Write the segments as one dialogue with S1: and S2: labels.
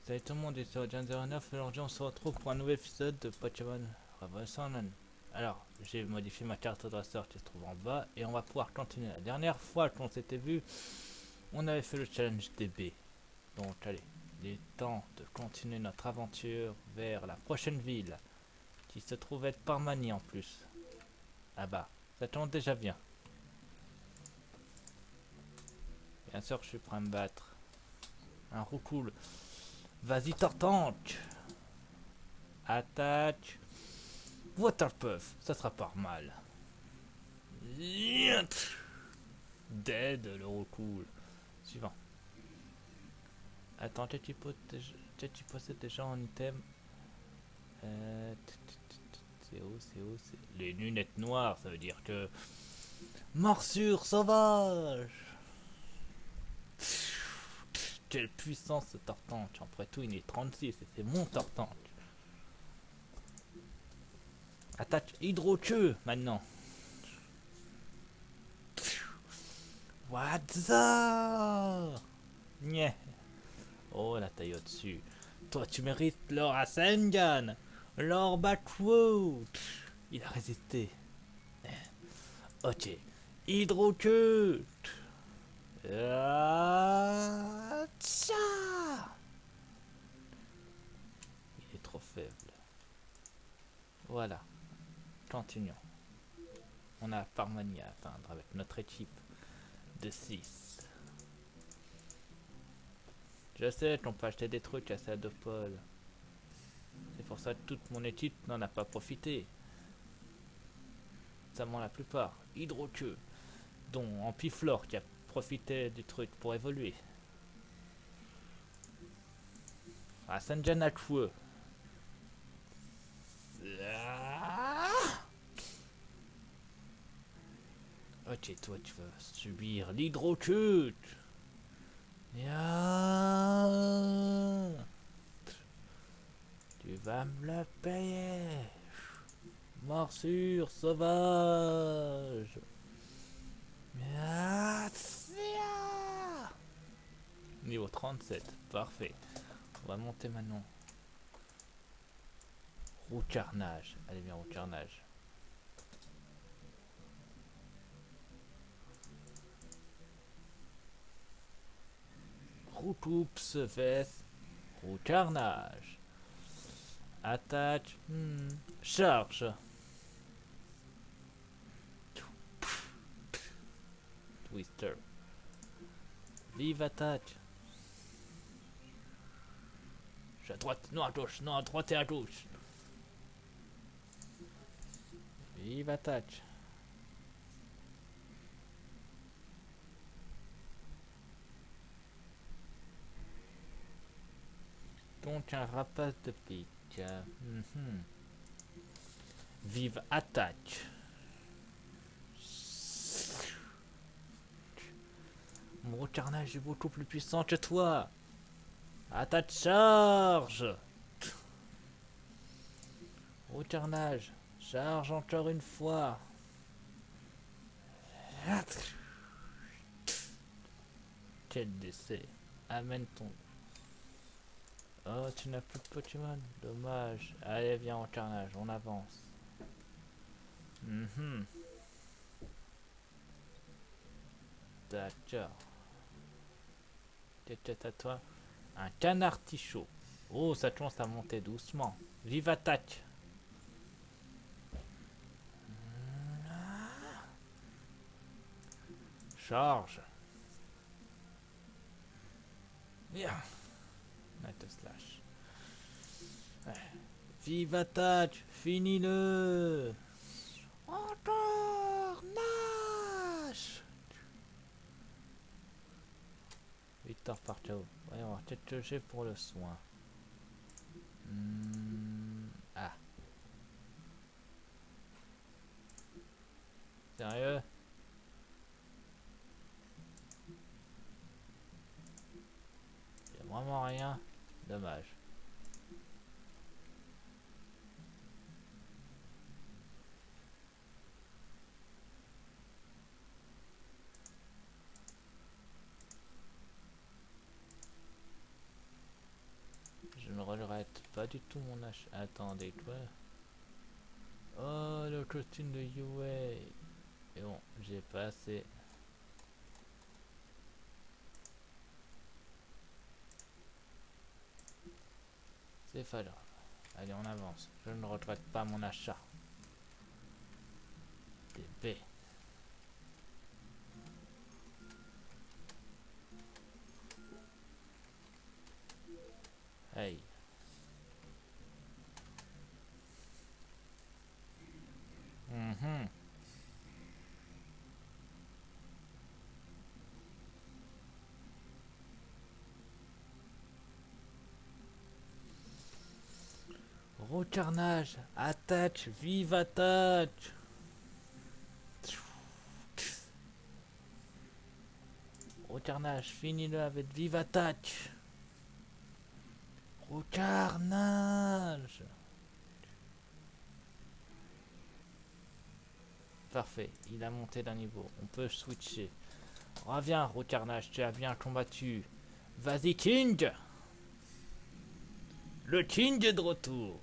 S1: Salut tout le monde, ici Audience09. Aujourd'hui, on se retrouve pour un nouvel épisode de Pokémon Revolution. Alors, j'ai modifié ma carte dresseur qui se trouve en bas et on va pouvoir continuer. La dernière fois qu'on s'était vu, on avait fait le challenge DB. Donc, allez, il est temps de continuer notre aventure vers la prochaine ville qui se trouve être Parmanie en plus. Ah bah, ça tombe déjà bien. Bien sûr, je suis prêt à me battre. Un roucoule. Vas-y, Tortank. Attaque. Waterpuff, ça sera pas mal. Dead, le recool. Suivant. Attends, tu possèdes déjà un item. C'est où, les lunettes noires, ça veut dire que... Morsure sauvage. Quelle puissance ce Tortank. Après tout, il est 36 et c'est mon Tortank. Attaque hydro-queue maintenant. What's up? Nyeh. Oh, la taille au-dessus. Toi, tu mérites l'or à Sengan. L'or Backwood. Il a résisté. Ok. Hydro-queue. Tcha. Il est trop faible. Voilà. Continuons. On a Parmanie à atteindre avec notre équipe de 6. Je sais qu'on peut acheter des trucs à Sadopol. C'est pour ça que toute mon équipe n'en a pas profité. Seulement la plupart. Hydro-queue. Dont Ampiflore qui a profité du truc pour évoluer. Ah, Sanjan a feu. Ok, toi tu vas subir l'hydrochute. Tu vas me le payer. Morsure sauvage. Niveau 37, parfait. On va monter maintenant. Roue carnage. Allez bien, roue carnage. Routoups, fesse. Roue carnage. Attaque. Charge. Twister. Vive attaque. Je suis à droite, non à gauche, non à droite et à gauche. Vive attaque. Donc un rapace de pique. Vive attaque. Mon carnage est beaucoup plus puissant que toi. Attaque charge. Au carnage. Charge encore une fois. Quel décès. Amène ton... Oh, tu n'as plus de Pokémon. Dommage. Allez, viens en carnage, on avance. D'accord. Qu'est-ce à toi? Un canard tichot. Oh, ça commence à monter doucement. Vive attaque. Charge. Bien. Night slash. Vive attaque. Finis-le. Encore. Nash. Victor Parchao. Voyons voir. Qu'est-ce que j'ai pour le soin? Ah. Sérieux? Y'a vraiment rien? Dommage. du tout mon H. Attendez, toi. Oh, le costume de UA. Et bon, j'ai pas assez. C'est pas grave. Allez, on avance. Je ne regrette pas mon achat. TP. Hey. Mhm. Gros carnage. Attache. Vive attache. Gros carnage. Finis-le avec vive attache. Gros carnage. Parfait. Il a monté d'un niveau. On peut switcher. Reviens, gros carnage. Tu as bien combattu. Vas-y, King. Le King est de retour.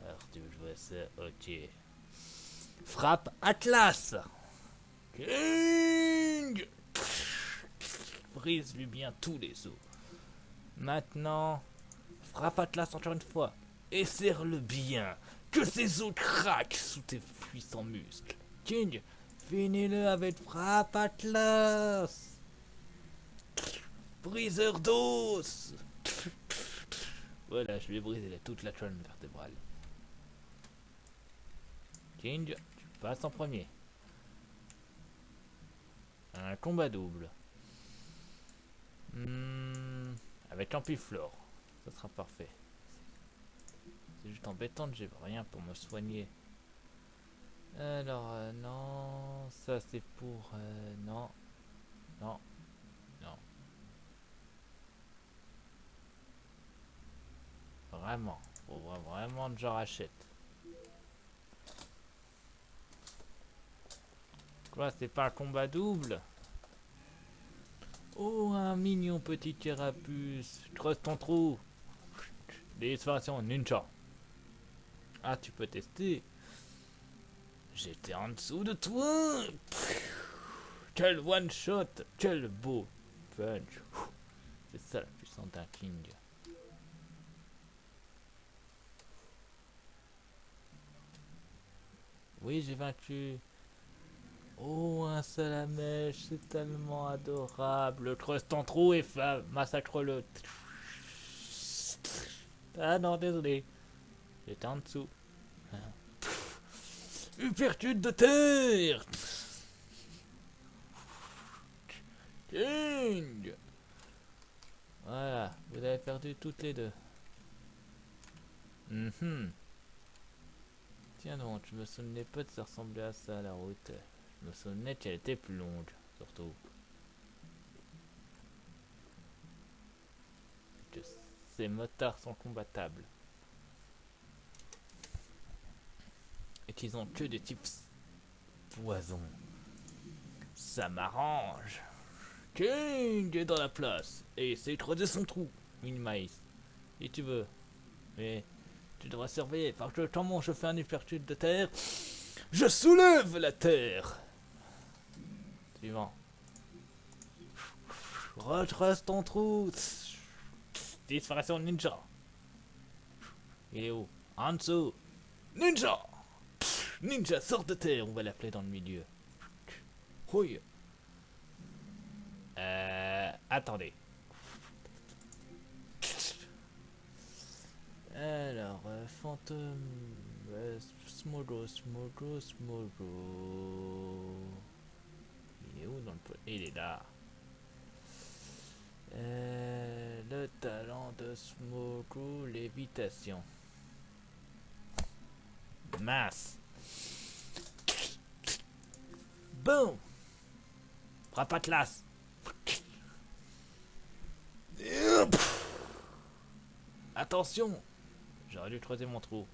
S1: Alors, tu veux jouer ça? Ok. Frappe Atlas. King. Brise-lui bien tous les os. Maintenant, frappe Atlas encore une fois. Et serre-le bien. Que ses os craquent sous tes puissants muscles. King, finis-le avec frappe Atlas. Briseur d'os. Voilà, je lui ai brisé toute la colonne vertébrale. King, tu passes en premier. Un combat double. Avec Ampiflore. Ça sera parfait. C'est juste embêtant, j'ai rien pour me soigner. Alors, non. Ça, c'est pour... non. Non. Non. Vraiment. Faut vraiment que j'en rachète. Quoi, c'est pas un combat double? Oh, un mignon petit carapuce. Creuse ton trou. Désolation, ninja. Ah, tu peux tester. J'étais en dessous de toi. Quel one shot. Quel beau punch. C'est ça la puissance d'un king. Oui, j'ai vaincu. Oh, un salamèche, c'est tellement adorable. Creuse ton trou et massacre-le. Ah non, désolé. J'étais en dessous. Uppercut de terre. King. Voilà, vous avez perdu toutes les deux. Tiens donc, je me souvenais pas de ça ressemblait à ça la route. Je me souvenais qu'elle était plus longue, surtout. Que ces motards sont combattables. Et qu'ils ont que des types poison. Ça m'arrange. King est dans la place et essaie de creuser son trou. Mini maïs. Si tu veux. Mais tu devras surveiller. Parce que quand je fais un uppercut de terre, je soulève la terre. Suivant. Recreuse ton trou. Disparition ninja. Il est où? En dessous. Ninja. Ninja, sort de terre. On va l'appeler dans le milieu. Oui. Attendez. Alors, fantôme. Smogo. Il est où dans le pot? Il est là. Le talent de Smogo, lévitation. Masse. Boum. Frappe Atlas. Attention. J'aurais dû creuser mon trou.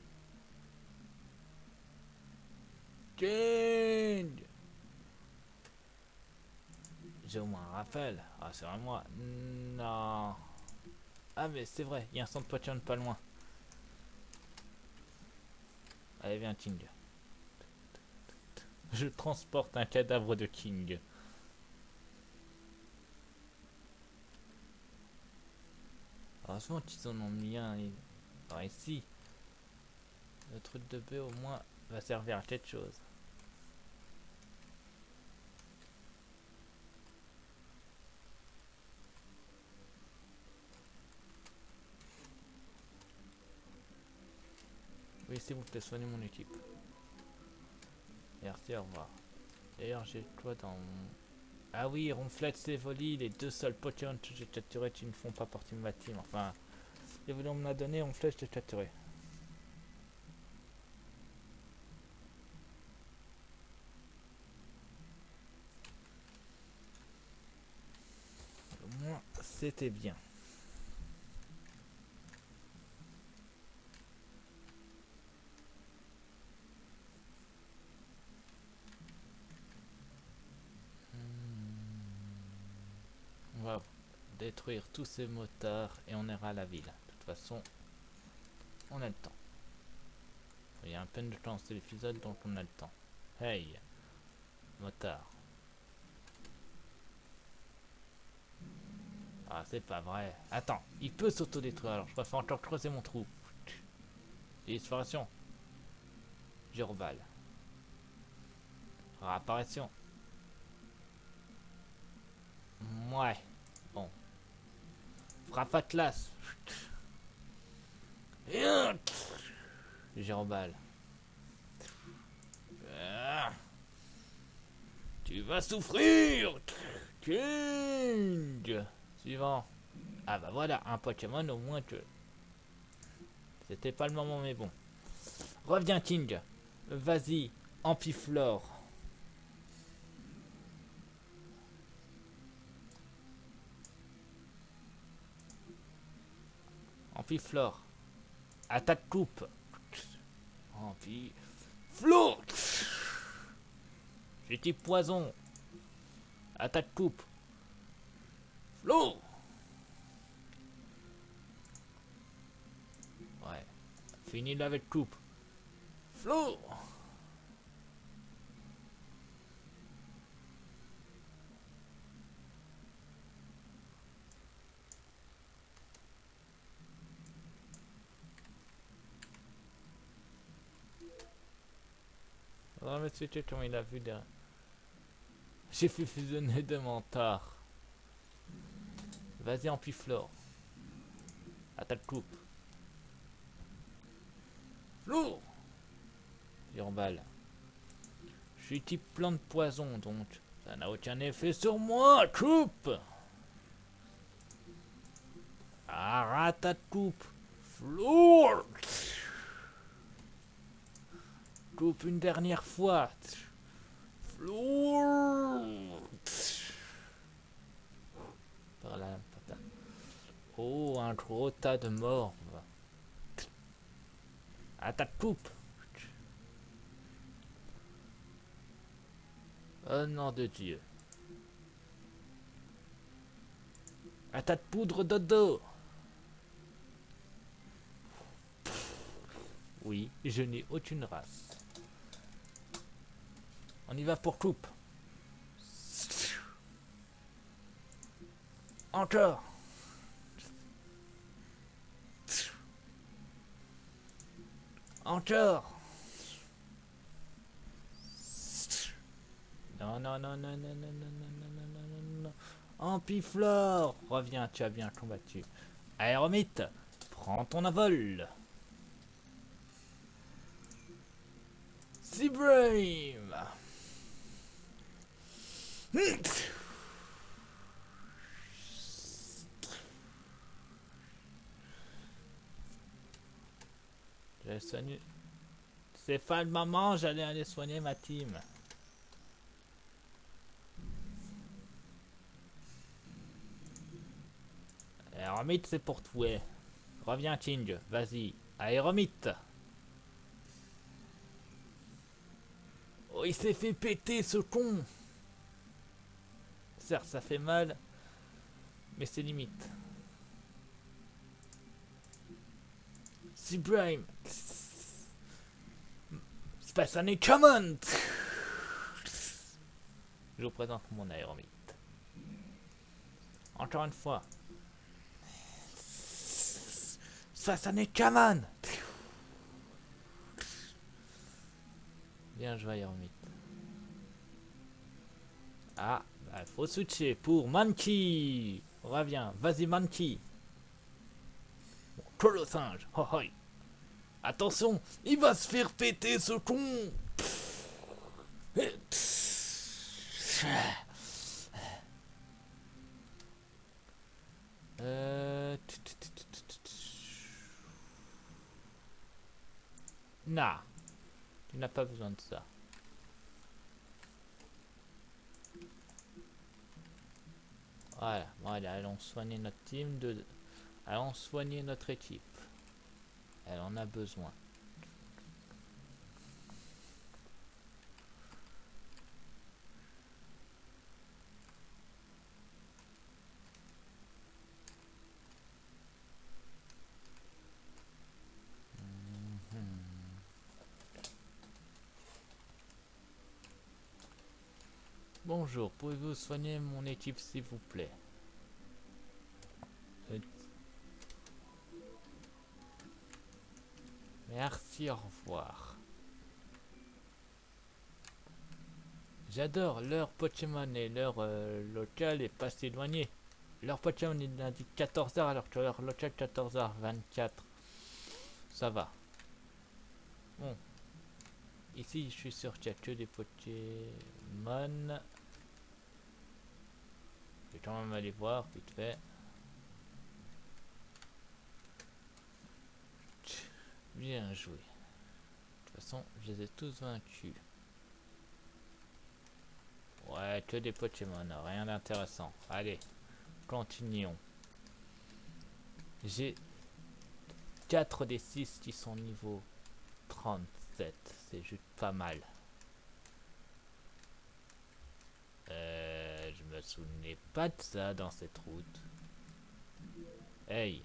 S1: King. J'ai au moins un rappel. Ah, c'est à moi. Non. Ah mais c'est vrai, il y a un centre Pokémon pas loin. Allez viens King. Je transporte un cadavre de King. Heureusement qu'ils en ont mis un par ici. Le truc de bœuf au moins va servir à quelque chose. Oui, c'est vous plaît, soignez mon équipe. Merci, au revoir. D'ailleurs, j'ai quoi dans mon... Ah oui, Ronflette, c'est Voli, les deux seuls Pokémon que j'ai capturés qui ne font pas partie de ma team. Enfin, les Voli on me l'a donné, Ronflette, je l'ai capturé. Au moins, c'était bien. On va détruire tous ces motards et on ira à la ville. De toute façon, on a le temps. Il y a un peine de temps, c'est l'épisode donc on a le temps. Hey, motard. Ah, c'est pas vrai. Attends, il peut s'autodétruire alors je préfère encore creuser mon trou. Disparition. Girbal. Réapparition. Ouais. Bon. Frappe Atlas. Girbal. Tu vas souffrir. King. Suivant. Ah bah voilà, un Pokémon au moins que... C'était pas le moment mais bon. Reviens King. Vas-y, Ampiflore. Ampiflore. Attaque coupe. Ampiflore. J'ai type poison. Attaque coupe. Flore. Ouais. Fini avec coupe. Flore. Oh mais c'était comment il a vu derrière. J'ai fait fusionner deux mentards. Vas-y Ampiflore. Attaque coupe. Flore. Girbal. Je suis type plante poison donc ça n'a aucun effet sur moi. Coupe. Arrête à coupe. Flore. Coupe une dernière fois. Flore. Par là, oh, un gros tas de morts. Attaque coupe. Oh nom de Dieu. Attaque poudre dodo. Oui, je n'ai aucune race. On y va pour coupe. Encore. Encore. Non, non, non, non, non, non, non, non, non, non, non, non, non. Ampiflore. Reviens, tu as bien combattu. Aéromite, prends ton envol. Seabrame. J'ai soigné. C'est pas le moment, j'allais aller soigner ma team. Aéromite, c'est pour toi. Reviens, King, vas-y. Aéromite. Oh, il s'est fait péter, ce con. Certes, ça fait mal, mais c'est limite. Sublime. Space Honey Command. Je vous présente mon aéromite. Encore une fois. Space Honey Command. Bien joué, aéromite. Ah, bah, faut switcher pour Monkey. Reviens, vas-y Monkey. Que le singe. Oh, oh. Attention, il va se faire péter ce con. Nah, tu n'as pas besoin de ça. Voilà, voilà, allons soigner notre team de... Allons soigner notre équipe. Elle en a besoin. Bonjour, pouvez-vous soigner mon équipe s'il vous plaît? Merci, au revoir. J'adore leur Pokémon et leur local est pas si éloigné. Leur Pokémon il indique 14h alors que leur local 14h24. Ça va. Bon. Ici je suis sûr qu'il y a que des Pokémon. Je vais quand même aller voir vite fait. Bien joué. De toute façon, je les ai tous vaincus. Ouais, que des Pokémon, rien d'intéressant. Allez, continuons. J'ai 4 des 6 qui sont niveau 37. C'est juste pas mal. Je me souvenais pas de ça dans cette route. Hey.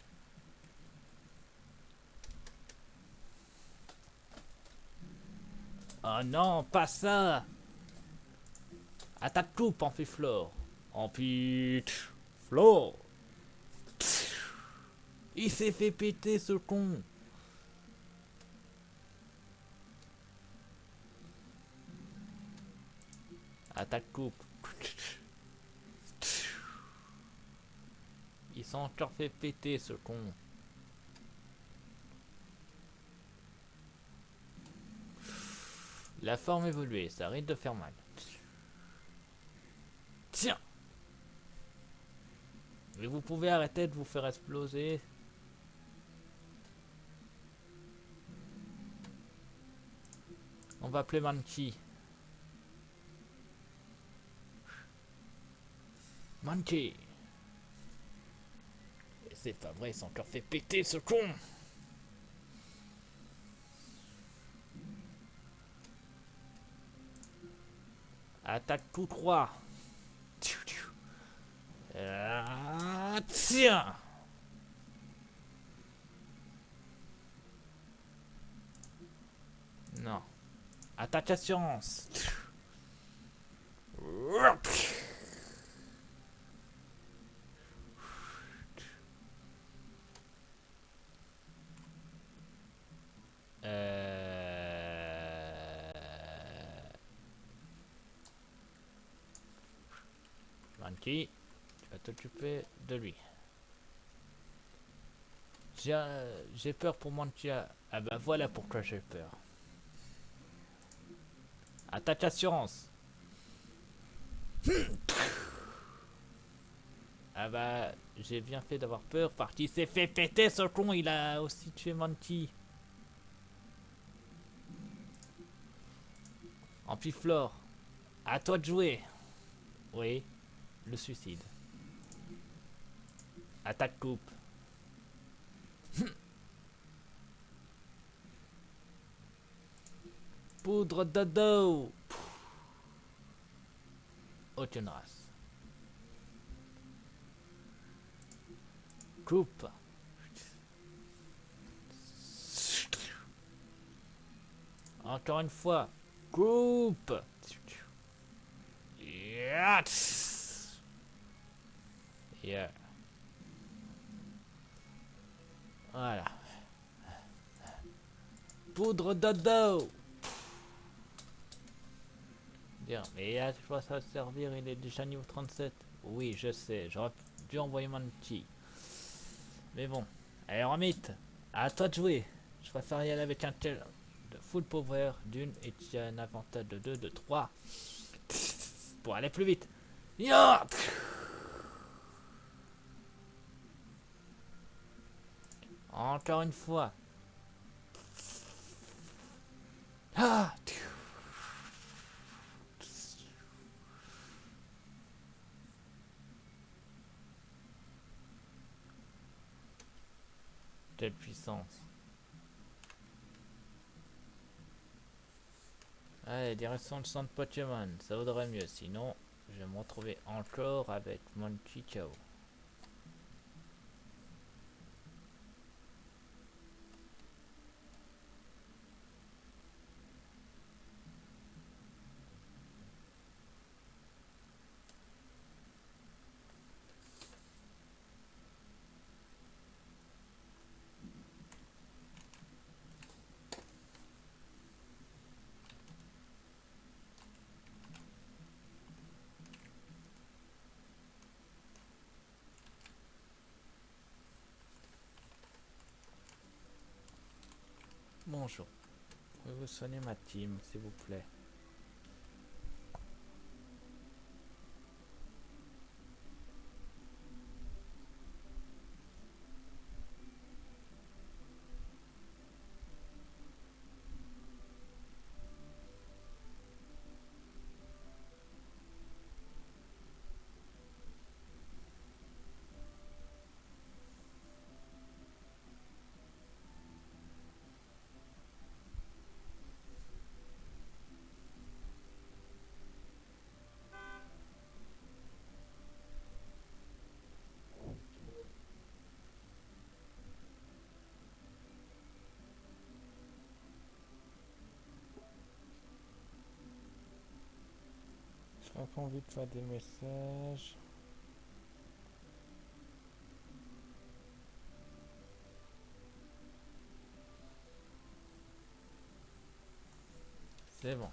S1: Oh non, pas ça. Attaque coupe, Ampiflore. Ampiflore. Il s'est fait péter ce con. Attaque coupe. Il s'est encore fait péter ce con. La forme évoluée, ça arrête de faire mal. Tiens. Mais vous pouvez arrêter de vous faire exploser. On va appeler Monkey. Monkey. Et c'est pas vrai, il s'est encore fait péter ce con. Attaque tout droit. Tiens. Non. Attaque assurance. Monkey, tu vas t'occuper de lui. J'ai peur pour Monkey. Ah bah voilà pourquoi j'ai peur. Attaque assurance. Ah bah j'ai bien fait d'avoir peur parce qu'il s'est fait péter ce con, il a aussi tué Monkey. Ampiflore, à toi de jouer. Oui, le suicide. Attaque coupe. Poudre de dos. Aucune race. Coupe. Encore une fois. Group. Yes. Yeah. Voilà. Poudre dodo. Bien, mais à quoi ça va servir? Il est déjà niveau 37. Oui, je sais. J'aurais dû envoyer mon petit. Mais bon. Allez, Ramit. À toi de jouer. Je préfère y aller avec un tel de full power d'une et tu as un avantage de 2, de 3. Pour aller plus vite. Ya. Encore une fois. Ah. Quelle puissance. Allez, direction le centre Pokémon. Ça vaudrait mieux. Sinon, je vais me retrouver encore avec mon Chikao. Bonjour. Pouvez-vous soigner ma team, s'il vous plaît? Je crois qu'on vite faire des messages. C'est bon.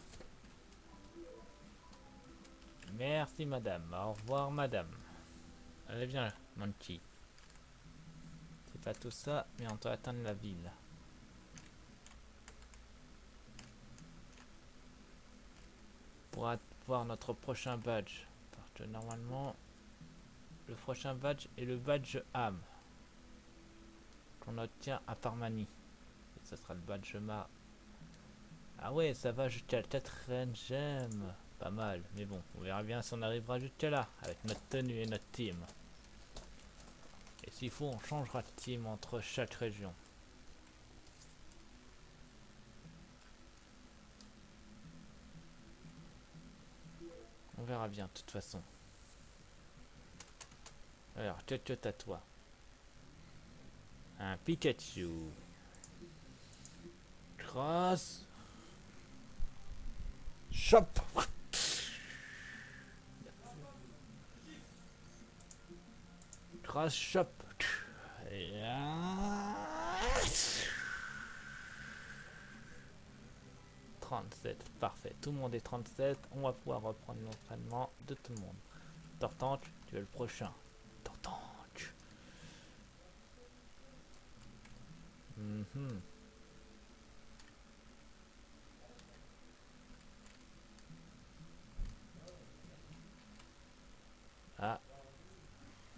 S1: Merci madame. Au revoir madame. Allez viens mon petit. C'est pas tout ça, mais on doit atteindre la ville. Pour avoir notre prochain badge. Parce que normalement, le prochain badge est le badge âme. Qu'on obtient à Parmanie. Et ce sera le badge Ma. Ah ouais, ça va jusqu'à la 4ème gemme. Pas mal, mais bon, on verra bien si on arrivera jusqu'à là, avec notre tenue et notre team. Et s'il faut, on changera de team entre chaque région. On verra bien, de toute façon. Alors, que t'as toi? Un Pikachu. Cross. Chop. Cross chop. 37, parfait. Tout le monde est 37. On va pouvoir reprendre l'entraînement de tout le monde. Tortank, tu es le prochain. Tortank. Ah,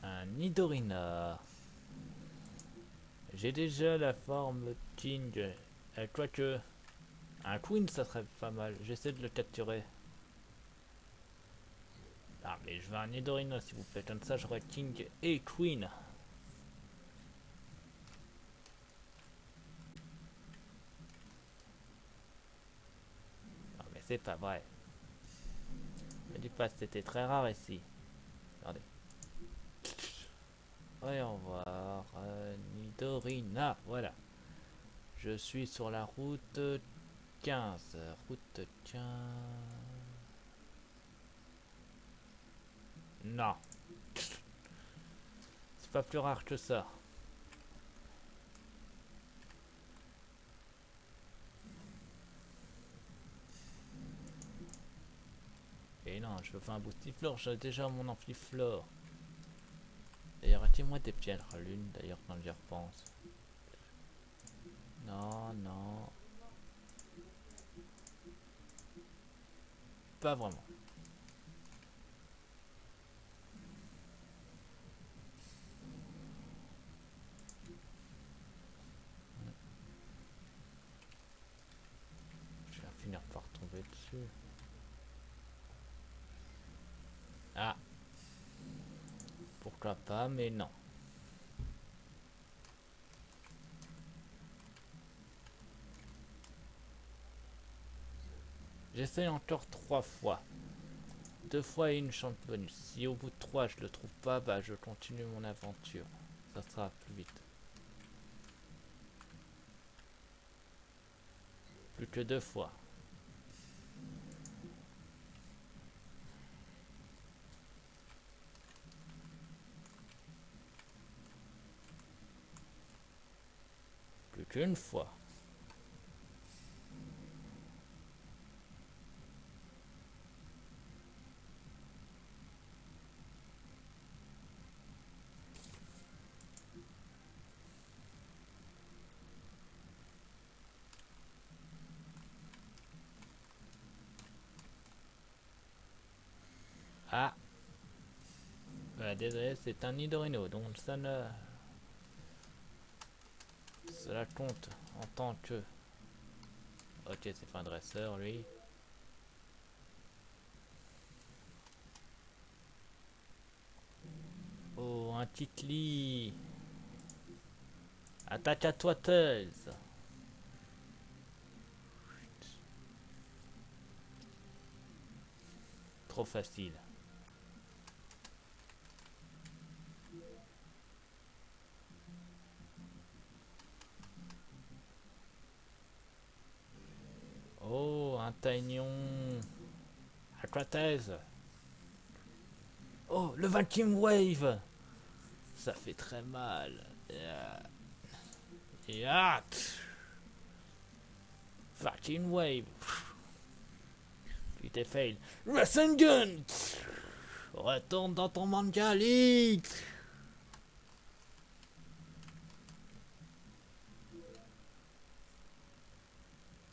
S1: un Nidorina. J'ai déjà la forme King. Quoique, un Queen ça serait pas mal. J'essaie de le capturer. Ah, mais je veux un Nidorina s'il vous plaît. Comme ça, j'aurai King et Queen. Non, mais c'est pas vrai. Me dis pas que c'était très rare ici. Regardez. Voyons voir. Nidorina, voilà. Je suis sur la route 15, route 15. Non. C'est pas plus rare que ça. Et non, je veux pas un boostiflore, j'ai déjà mon ampliflore. D'ailleurs, arrêtez-moi des pieds à la lune, d'ailleurs, quand j'y repense. Non, non. Pas vraiment. Je vais finir par tomber dessus. Ah. Pourquoi pas, mais non. J'essaye encore 3 fois. 2 fois et une chance bonus. Si au bout de 3 je le trouve pas, bah je continue mon aventure. Ça sera plus vite. Plus que 2 fois. Plus qu'une fois. Ah. Bah, désolé, c'est un Nidorino, donc ça ne... Cela compte en tant que... Ok, c'est pas un dresseur, lui. Oh, un Titli. Attaque à toi, Tails. Trop facile. Oh, un Taignon. À toi, Tails. Oh, le 20e wave. Ça fait très mal. Yeah. 20 wave. Tu t'es fail. Rasengan. Retourne dans ton Mangalik.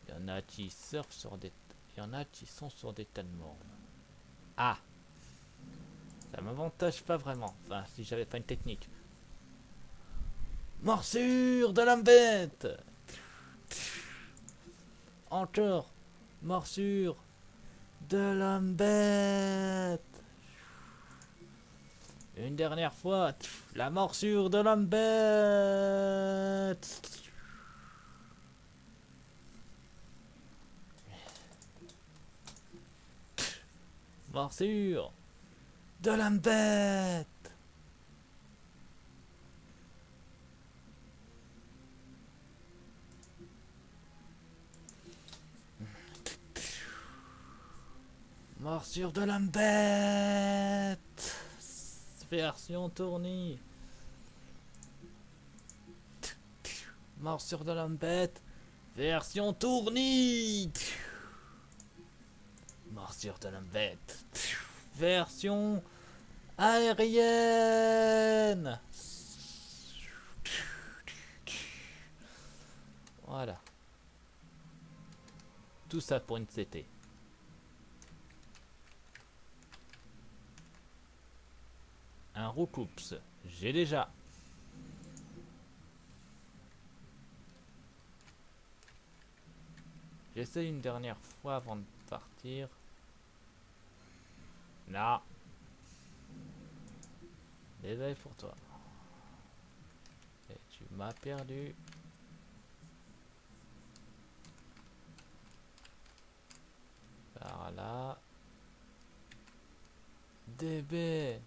S1: Il y en a qui surfent sur des... Il y en a qui sont sur des tas de morts. Ah. Ça m'avantage pas vraiment. Enfin, si j'avais pas une technique. Morsure de la bête. Encore. Morsure de la bête. Une dernière fois. La morsure de la bête. Morsure de la bête. Morsure de la bête. Version tournée. Morsure de la bête. Version tournée. Morsure de la bête. Version aérienne. Voilà. Tout ça pour une CT. Un Roucoups. J'ai déjà. J'essaie une dernière fois avant de partir. Non. Désolé pour toi. Et tu m'as perdu. Par là. DB.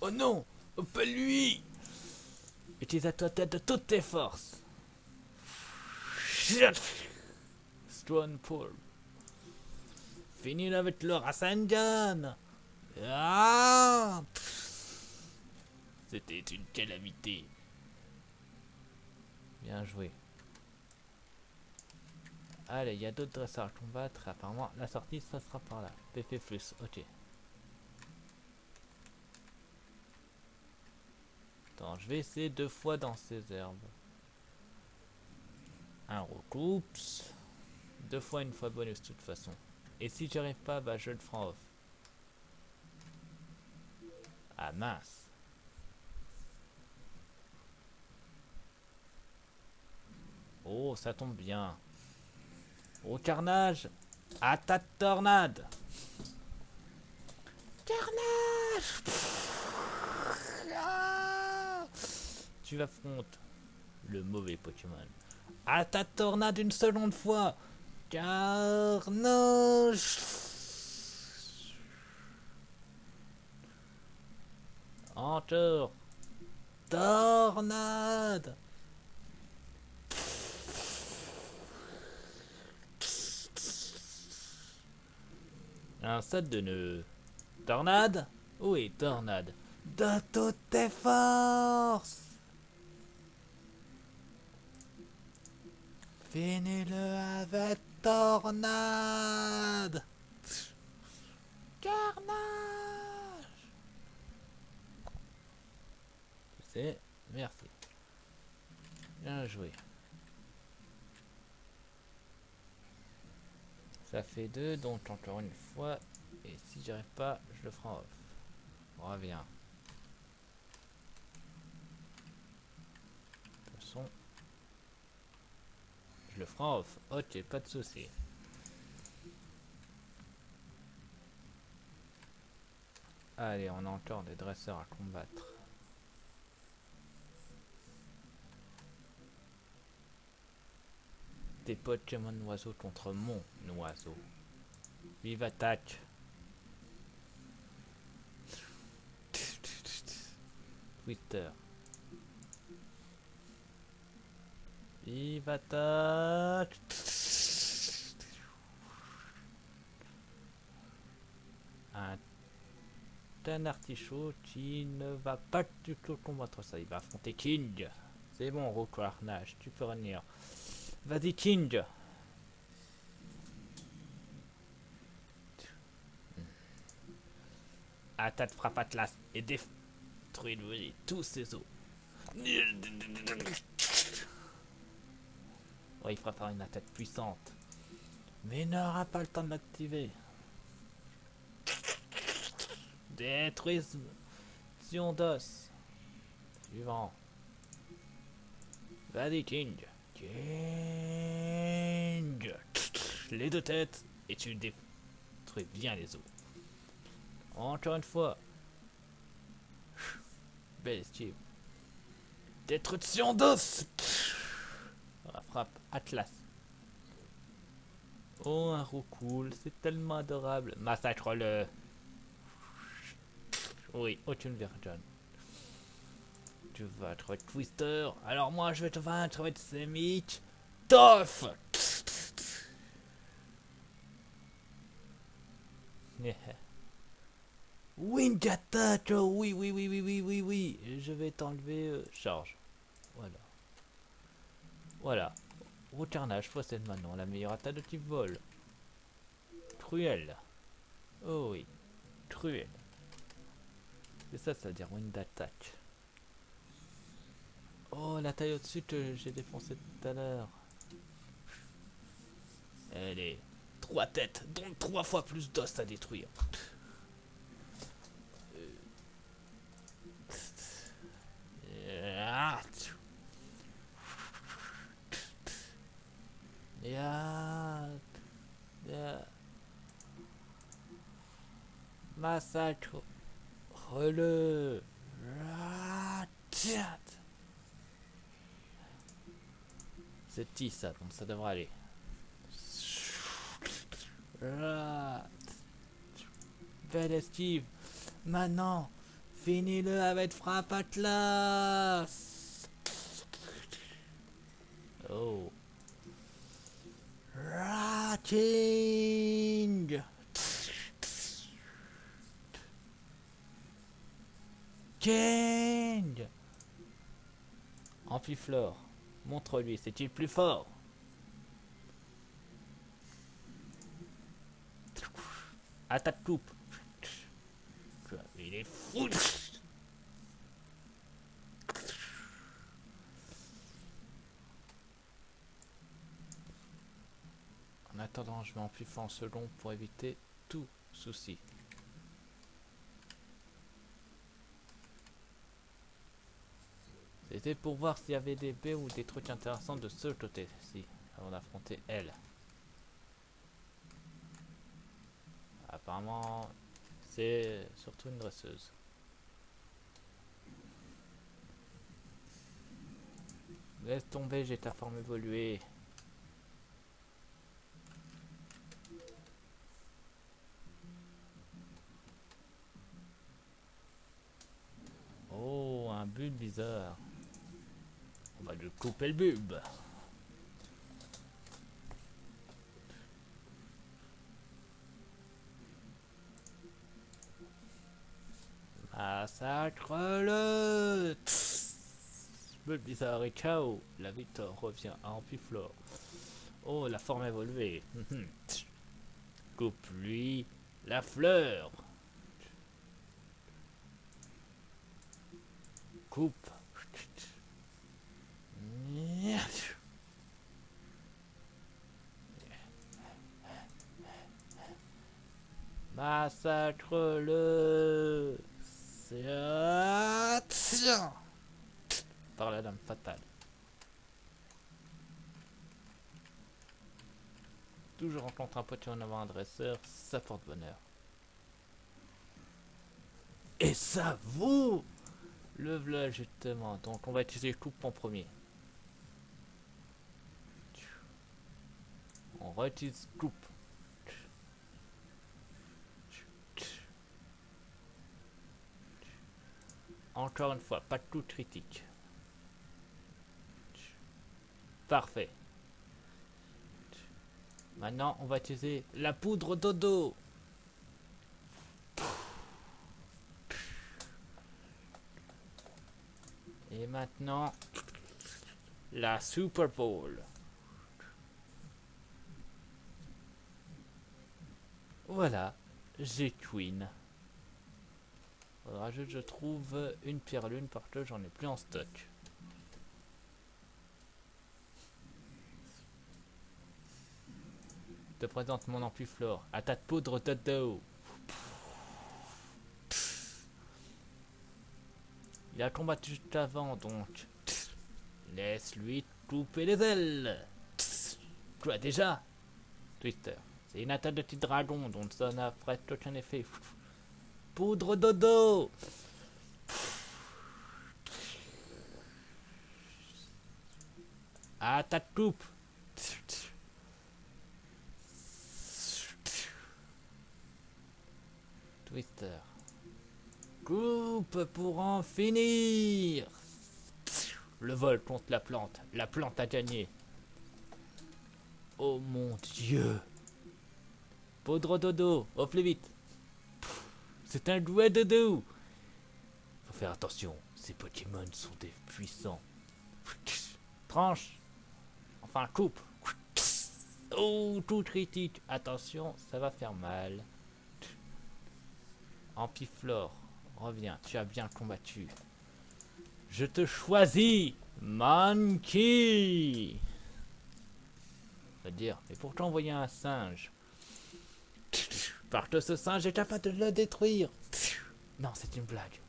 S1: Oh non! Pas lui! Utilise ta tête de toutes tes forces! Strong Paul. Finis avec le Rasengan! Ah! C'était une calamité. Bien joué. Allez, il y a d'autres dresseurs à combattre. Apparemment, la sortie, ça sera par là. PP+, ok. Attends, je vais essayer 2 fois dans ces herbes. Un recoups. 2 fois, une fois bonus de toute façon. Et si j'y arrive pas, bah je le ferai en off. Ah mince. Oh, ça tombe bien. Oh, carnage. Attaque tornade. Carnage. Ah. Tu affrontes le mauvais Pokémon. Attaque tornade une seconde fois. Carnage. Encore. Tornade. Un set de nœuds. Tornade? Oui, tornade. De toutes tes forces. Finis-le avec tornade. Carnage. C'est merci. Bien joué. Ça fait 2, donc encore une fois. Et si j'y arrive pas, je le ferai en off. Reviens. De toute façon, je le ferai en off. Ok, pas de souci. Allez, on a encore des dresseurs à combattre. Des Pokémon oiseaux contre mon oiseau. Vive attaque. Twitter. Vive attaque. Un artichaut qui ne va pas du tout combattre ça. Il va affronter King. C'est bon, Rocarnage, tu peux revenir. Vas-y, King. Attaque frappe Atlas et détruis tous ses os. Oh, il fera par une attaque puissante. Mais il n'aura pas le temps de l'activer. Détruistion d'os. Suivant. Vas-y, King. King. Les deux têtes. Et tu détruis bien les os. Encore une fois. Belle esquive. Destruction d'os. La frappe Atlas. Oh, un Roucoule, c'est tellement adorable. Massacre-le. Oui, aucune version. Tu vas être Twister. Alors moi, je vais te vaincre avec ces mythes. Toff. Wind attack. Oh, oui, oui, oui, oui, oui, oui, oui. Je vais t'enlever charge. Voilà. Voilà. Au carnage possède maintenant la meilleure attaque de type vol. Cruel. Oh oui. Cruel. C'est ça, ça veut dire wind attack. Oh, la taille au-dessus que j'ai défoncé tout à l'heure. Allez. 3 têtes, dont 3 fois plus d'os à détruire. Massacre. Releu. C'est petit ça, donc ça devrait aller. Belle esquive. Maintenant, Finis-le avec frappe Atlas. Oh. Rating. King. Amphiflore. Montre-lui, c'est-il plus fort? Attaque coupe. Il est fou. En attendant, je vais amplifier en second pour éviter tout souci. C'était pour voir s'il y avait des baies ou des trucs intéressants de ce côté-ci, avant d'affronter elle. Apparemment, c'est surtout une dresseuse. Laisse tomber, j'ai ta forme évoluée. Oh, un bulbe bizarre. On va lui couper le bulbe. Massacre-le. Bulbe bizarre et ciao. La victoire revient à Amphiflore. Oh, la forme évoluée. Coupe-lui la fleur. Coupe. Massacre-le. Par la dame fatale. Toujours rencontrer un potier en avant un dresseur, ça porte bonheur. Et ça vaut le v'là justement. Donc on va utiliser coupe en premier. On réutilise coupe. Encore une fois, pas de coup critique. Parfait. Maintenant, on va utiliser la poudre dodo. Et maintenant, la Super Bowl. Voilà, j'ai Queen. Faudra juste que je trouve une pierre lune parce que j'en ai plus en stock. Je te présente mon Amphiflore. À ta poudre dodo. Il a combattu juste avant, donc laisse-lui couper les ailes. Quoi déjà? Twister. C'est une attaque de petit dragon, donc ça n'a presque aucun effet. Poudre dodo. Attaque coupe. Twister. Coupe pour en finir. Le vol contre la plante. La plante a gagné. Oh mon dieu. Poudre dodo. Au plus vite. C'est un jouet dodo. Faut faire attention. Ces Pokémon sont des puissants. Tranche. Enfin coupe. Oh, tout critique. Attention, ça va faire mal. Amphiflore, reviens, tu as bien combattu. Je te choisis, Monkey. Je veux dire, mais pourtant envoyer un singe. Parce que ce singe est capable de le détruire. Non, c'est une blague.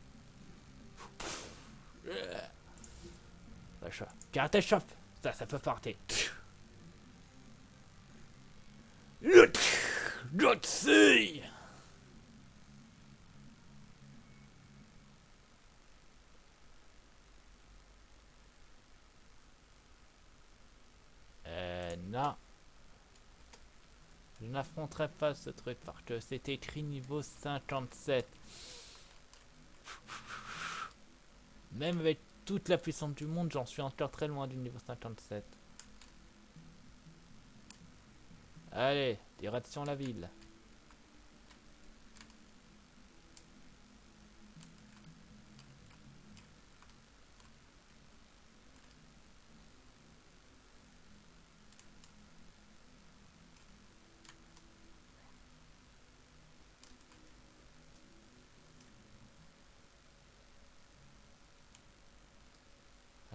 S1: Karaté Chop, ça peut partir. Gotsi. Non. Je n'affronterai pas ce truc parce que c'est écrit niveau 57. Même avec toute la puissance du monde, j'en suis encore très loin du niveau 57. Allez, direction la ville.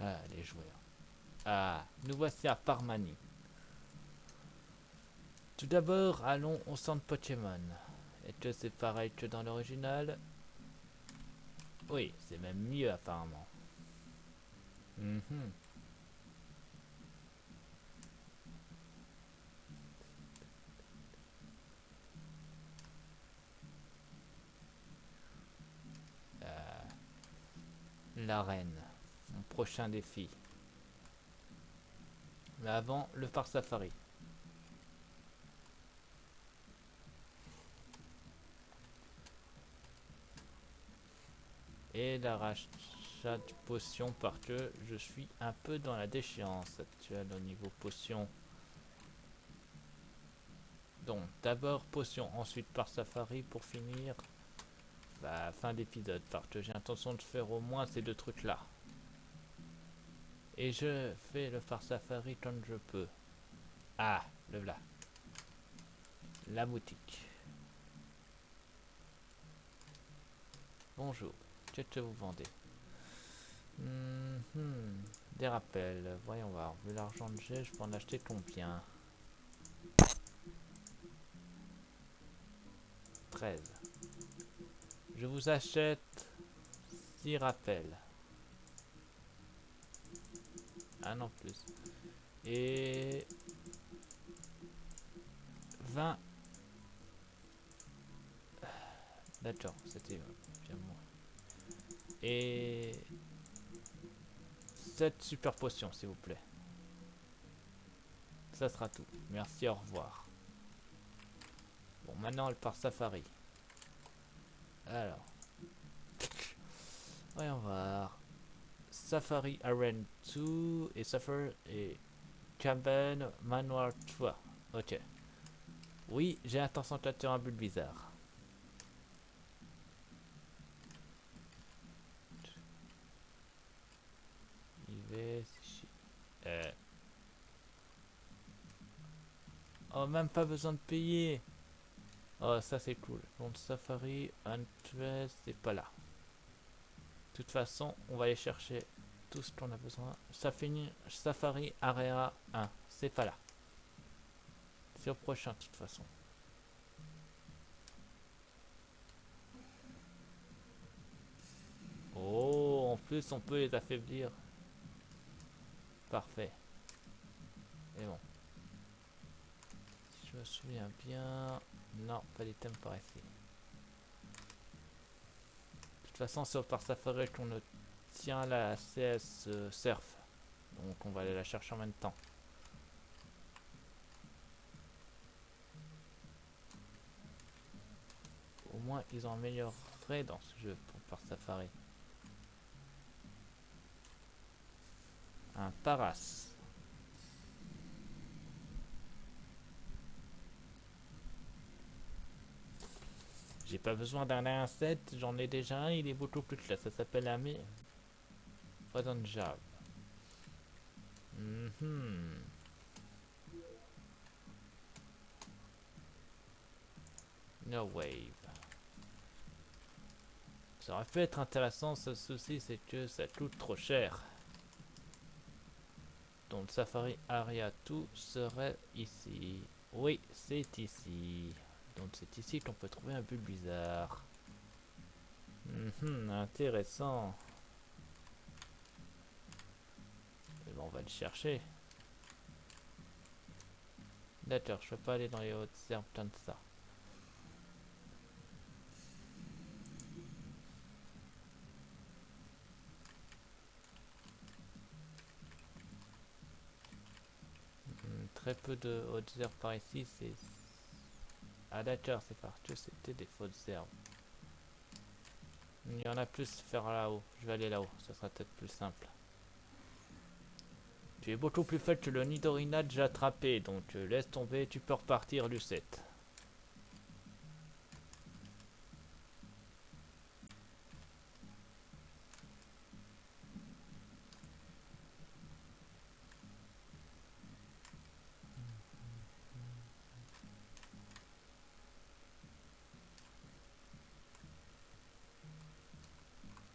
S1: Ah, les joueurs. Ah, nous voici à Parmanie. Tout d'abord, allons au centre Pokémon. Est-ce que c'est pareil que dans l'original? Oui, c'est même mieux apparemment. Mhm. L'arène, mon prochain défi. Mais avant, le parc safari. Et la rachat de potions parce que je suis un peu dans la déchéance actuelle au niveau potion. Donc d'abord potion, ensuite par safari pour finir bah, fin d'épisode parce que j'ai intention de faire au moins ces deux trucs là. Et je fais le phare safari quand je peux. Ah, le voilà. La boutique. Bonjour, qu'est-ce que vous vendez? Des rappels, voyons voir. Vu l'argent que j'ai, je peux en acheter combien? 13. Je vous achète 6 rappels. Un en plus. Et 20. D'accord, c'était bien moi. Et 7 super potions, s'il vous plaît. Ça sera tout. Merci, au revoir. Bon, maintenant, elle part safari. Alors, voyons voir. Safari Arena 2 et Safari et Cabin Manoir 3. Ok. Oui, j'ai l'intention de t'attirer un but bizarre. Il va... Oh, même pas besoin de payer. Oh, ça c'est cool. Donc Safari, Huntress, c'est pas là. De toute façon, on va aller chercher tout ce qu'on a besoin. Ça finit Safari Area 1. C'est pas là. C'est au prochain de toute façon. Oh, en plus on peut les affaiblir. Parfait. Et bon. Si je me souviens bien... Non, pas l'item par ici. De toute façon, c'est par Safari qu'on obtient la CS Surf. Donc on va aller la chercher en même temps. Au moins, ils ont amélioré dans ce jeu pour par Safari. Un Paras. J'ai pas besoin d'un insecte, j'en ai déjà un, il est beaucoup plus classe. Ça s'appelle Ami Poison Jab. No Wave. Ça aurait pu être intéressant, ce souci c'est que ça coûte trop cher. Donc Safari Area tout serait ici. Oui, c'est ici. Donc c'est ici qu'on peut trouver un bulle bizarre. Intéressant. Et bon, on va le chercher. D'accord, je peux pas aller dans les hautes herbes comme ça. Très peu de hautes herbes par ici, c'est... Ah d'accord, c'est parce que c'était des fausses herbes. Il y en a plus faire là-haut. Je vais aller là-haut, ça sera peut-être plus simple. Tu es beaucoup plus faible que le Nidorina déjà attrapé, donc laisse tomber, tu peux repartir Lucette.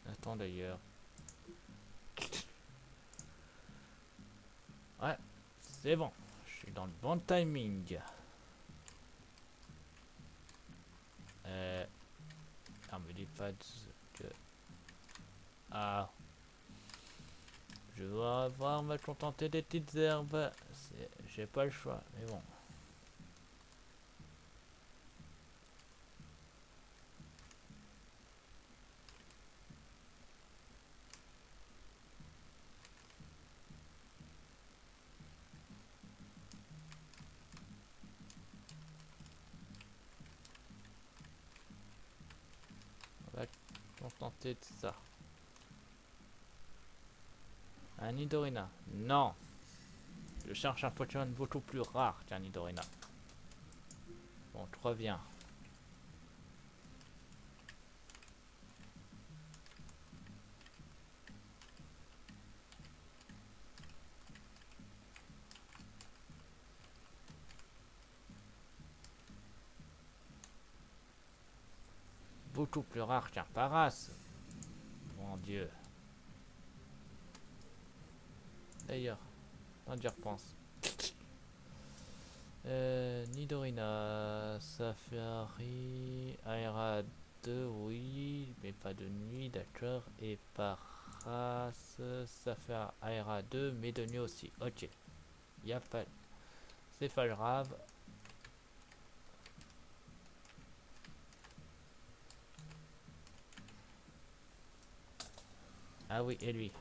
S1: Attends d'ailleurs. Ouais, c'est bon. Je suis dans le bon timing. Ah, me dis pas que... Ah, je vais avoir me contenter des petites herbes. J'ai pas le choix, mais bon. On va contenter de ça. Un Nidorina. Non. Je cherche un Pokémon beaucoup plus rare qu'un Nidorina. Bon, je reviens. Beaucoup plus rare qu'un Paras. Mon dieu. D'ailleurs, quand j'y repense. Nidorina, Safari, Aera 2, oui, mais pas de nuit, d'accord. Et Paras, Safari, Aera 2, mais de nuit aussi. Ok, y a pas. C'est pas grave. Ah oui, et lui.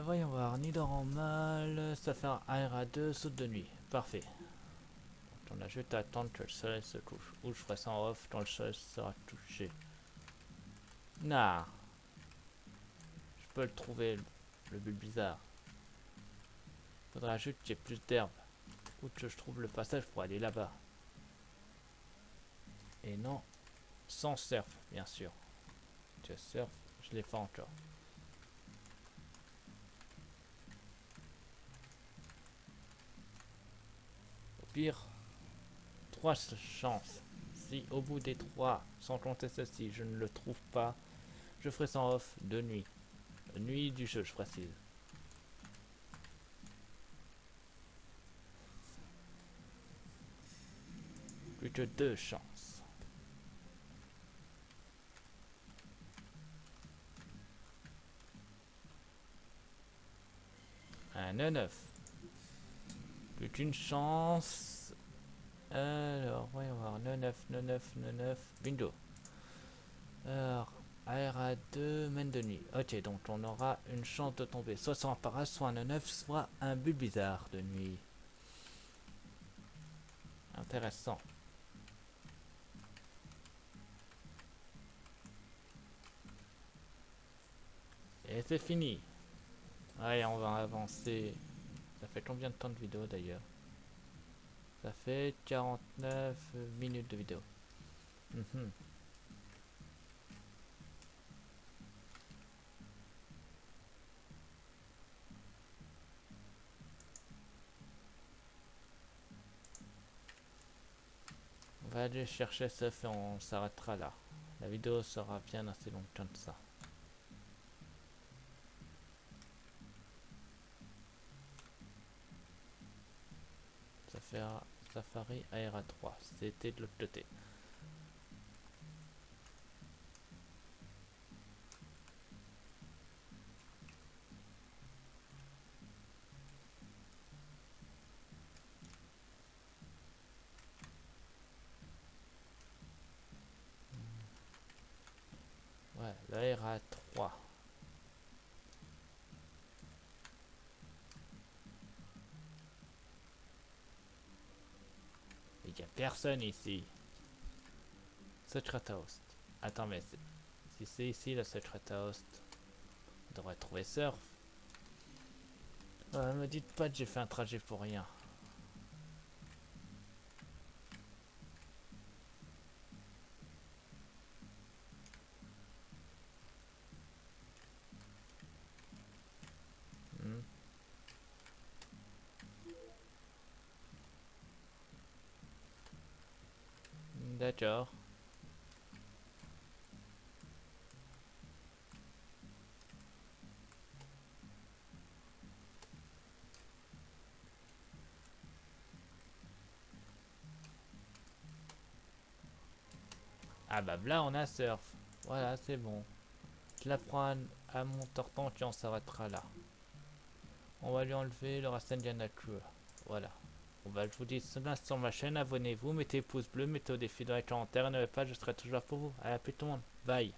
S1: Voyons voir, Nidor en mal, Safari, Aera 2, saute de nuit. Parfait. On a juste à attendre que le soleil se couche. Ou je ferai ça en off quand le soleil sera touché. Nah, je peux le trouver, le but bizarre. Faudra juste qu'il y ait plus d'herbe. Ou que je trouve le passage pour aller là-bas. Et non, sans surf, bien sûr. Que surf, je l'ai pas encore. Au pire, 3 chances. Si au bout des 3, sans compter ceci, je ne le trouve pas, je ferai sans off de nuit. Nuit du jeu, je précise. Plus que 2 chances. Un 9. Plus qu'une chance. Alors, voyons voir. 9, 9, 9. Bingo. Alors, ARA2, mène de nuit. Ok, donc on aura une chance de tomber soit sur un Paras, soit un 9, soit un Bulbizarre de nuit. Intéressant. Et c'est fini. Allez, on va avancer. Ça fait combien de temps de vidéo d'ailleurs? Ça fait 49 minutes de vidéo. Mhm. On va aller chercher ça et on s'arrêtera là. La vidéo sera bien assez longue comme ça. Ça fait Safari ARA 3. C'était de l'autre côté. Ouais, l'ARA 3. Il n'y a personne ici. Secret House. Attends, mais si c'est ici le secret host, on devrait trouver surf. Me dites pas que j'ai fait un trajet pour rien. Hmm. D'accord. Ah bah là on a surf. Voilà, c'est bon. Je la prends à mon torton et on s'arrêtera là. On va lui enlever le reste de la nature. Voilà. Bon bah je vous dis cela sur ma chaîne, abonnez-vous, mettez pouce bleu, mettez au défi dans les commentaires, et ne pas, je serai toujours là pour vous. Allez, à plus tout le monde. Bye.